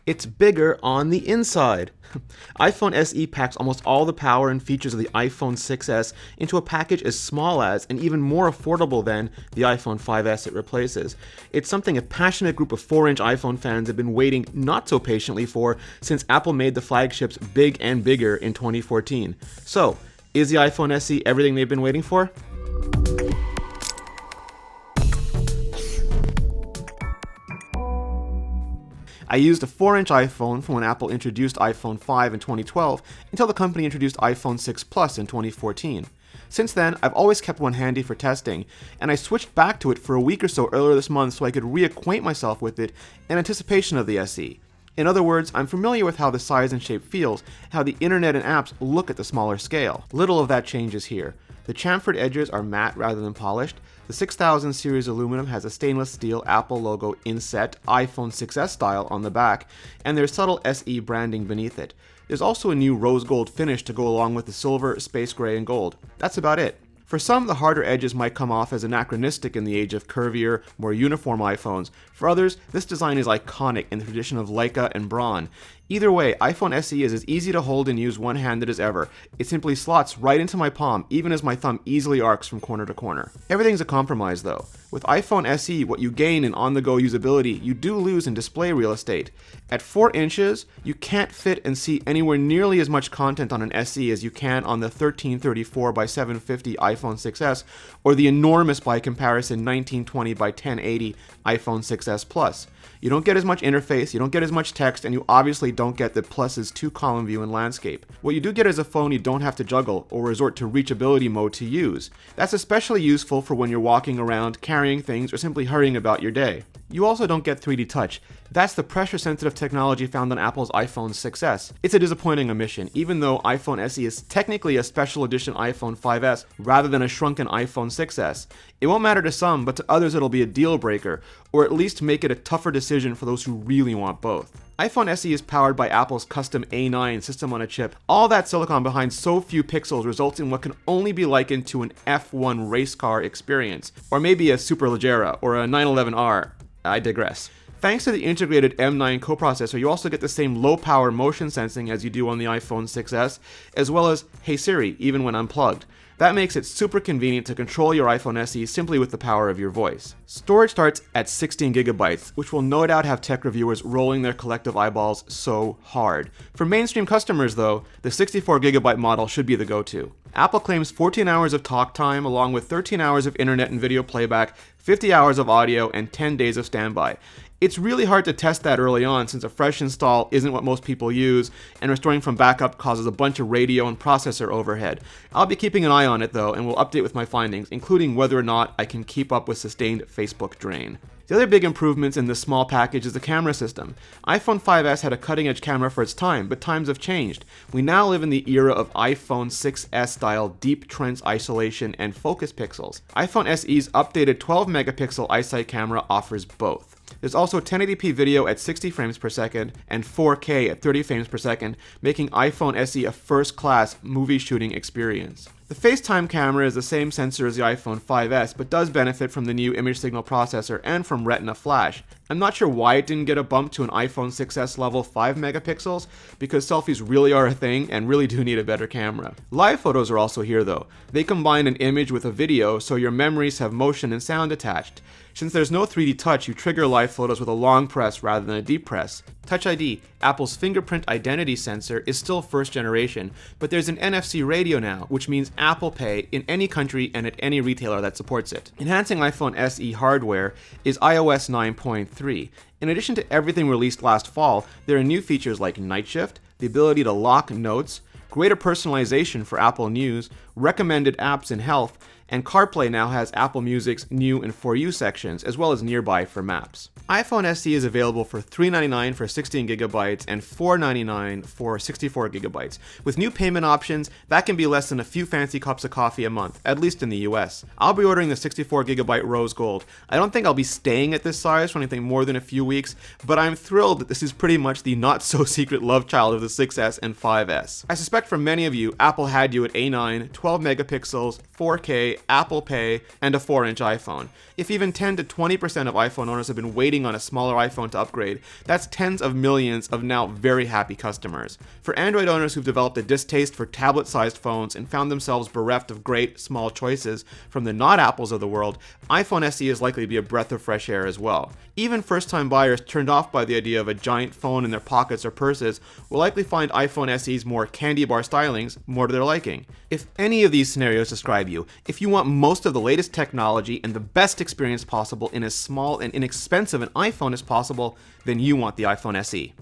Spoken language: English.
It's bigger on the inside. iPhone SE packs almost all the power and features of the iPhone 6s into a package as small as and even more affordable than the iPhone 5s it replaces. It's something a passionate group of 4-inch iPhone fans have been waiting not so patiently for since Apple made the flagships big and bigger in 2014. So, is the iPhone SE everything they've been waiting for? I used a 4-inch iPhone from when Apple introduced iPhone 5 in 2012 until the company introduced iPhone 6 Plus in 2014. Since then, I've always kept one handy for testing, and I switched back to it for a week or so earlier this month so I could reacquaint myself with it in anticipation of the SE. In other words, I'm familiar with how the size and shape feels, how the internet and apps look at the smaller scale. Little of that changes here. The chamfered edges are matte rather than polished. The 6000 series aluminum has a stainless steel Apple logo inset iPhone 6s style on the back, and there's subtle SE branding beneath it. There's also a new rose gold finish to go along with the silver, space gray, and gold. That's about it. For some, the harder edges might come off as anachronistic in the age of curvier, more uniform iPhones. For others, this design is iconic in the tradition of Leica and Braun. Either way, iPhone SE is as easy to hold and use one-handed as ever. It simply slots right into my palm, even as my thumb easily arcs from corner to corner. Everything's a compromise though. With iPhone SE, what you gain in on-the-go usability, you do lose in display real estate. At 4 inches, you can't fit and see anywhere nearly as much content on an SE as you can on the 1334 by 750 iPhone 6s, or the enormous by comparison 1920 by 1080 iPhone 6s Plus. You don't get as much interface, you don't get as much text, and you obviously don't get the Plus's 2-column view and landscape. What you do get is a phone you don't have to juggle or resort to reachability mode to use. That's especially useful for when you're walking around, carrying things, or simply hurrying about your day. You also don't get 3D touch. That's the pressure-sensitive technology found on Apple's iPhone 6s. It's a disappointing omission, even though iPhone SE is technically a special edition iPhone 5s rather than a shrunken iPhone 6s. It won't matter to some, but to others it'll be a deal breaker, or at least make it a tougher decision for those who really want both. iPhone SE is powered by Apple's custom A9 system on a chip. All that silicon behind so few pixels results in what can only be likened to an F1 race car experience, or maybe a Superleggera or a 911R. I digress. Thanks to the integrated M9 coprocessor, you also get the same low-power motion sensing as you do on the iPhone 6s, as well as Hey Siri, even when unplugged. That makes it super convenient to control your iPhone SE simply with the power of your voice. Storage starts at 16 gigabytes, which will no doubt have tech reviewers rolling their collective eyeballs so hard. For mainstream customers though, the 64 gigabyte model should be the go-to. Apple claims 14 hours of talk time along with 13 hours of internet and video playback, 50 hours of audio, and 10 days of standby. It's really hard to test that early on since a fresh install isn't what most people use, and restoring from backup causes a bunch of radio and processor overhead. I'll be keeping an eye on it though, and will update with my findings, including whether or not I can keep up with sustained Facebook drain. The other big improvements in this small package is the camera system. iPhone 5s had a cutting-edge camera for its time, but times have changed. We now live in the era of iPhone 6s-style deep trench isolation and focus pixels. iPhone SE's updated 12-megapixel iSight camera offers both. There's also 1080p video at 60 frames per second and 4K at 30 frames per second, making iPhone SE a first-class movie shooting experience. The FaceTime camera is the same sensor as the iPhone 5s, but does benefit from the new image signal processor and from Retina flash. I'm not sure why it didn't get a bump to an iPhone 6s level 5 megapixels, because selfies really are a thing and really do need a better camera. Live photos are also here though. They combine an image with a video, so your memories have motion and sound attached. Since there's no 3D touch, you trigger live photos with a long press rather than a deep press. Touch ID, Apple's fingerprint identity sensor, is still first generation, but there's an NFC radio now, which means Apple Pay in any country and at any retailer that supports it. Enhancing iPhone SE hardware is iOS 9.3. In addition to everything released last fall, there are new features like Night Shift, the ability to lock notes, greater personalization for Apple News, recommended apps in health, and CarPlay now has Apple Music's new and For You sections, as well as Nearby for maps. iPhone SE is available for $399 for 16GB and $499 for 64GB. With new payment options, that can be less than a few fancy cups of coffee a month, at least in the US. I'll be ordering the 64GB rose gold. I don't think I'll be staying at this size for anything more than a few weeks, but I'm thrilled that this is pretty much the not-so-secret love child of the 6S and 5S. I suspect for many of you, Apple had you at A9, 12 megapixels, 4K, Apple Pay, and a 4-inch iPhone. If even 10 to 20% of iPhone owners have been waiting on a smaller iPhone to upgrade, that's tens of millions of now very happy customers. For Android owners who've developed a distaste for tablet-sized phones and found themselves bereft of great, small choices from the not Apples of the world, iPhone SE is likely to be a breath of fresh air as well. Even first-time buyers turned off by the idea of a giant phone in their pockets or purses will likely find iPhone SE's more candy bar stylings more to their liking. If any of these scenarios describe you, if you want most of the latest technology and the best experience possible in as small and inexpensive an iPhone as possible, then you want the iPhone SE.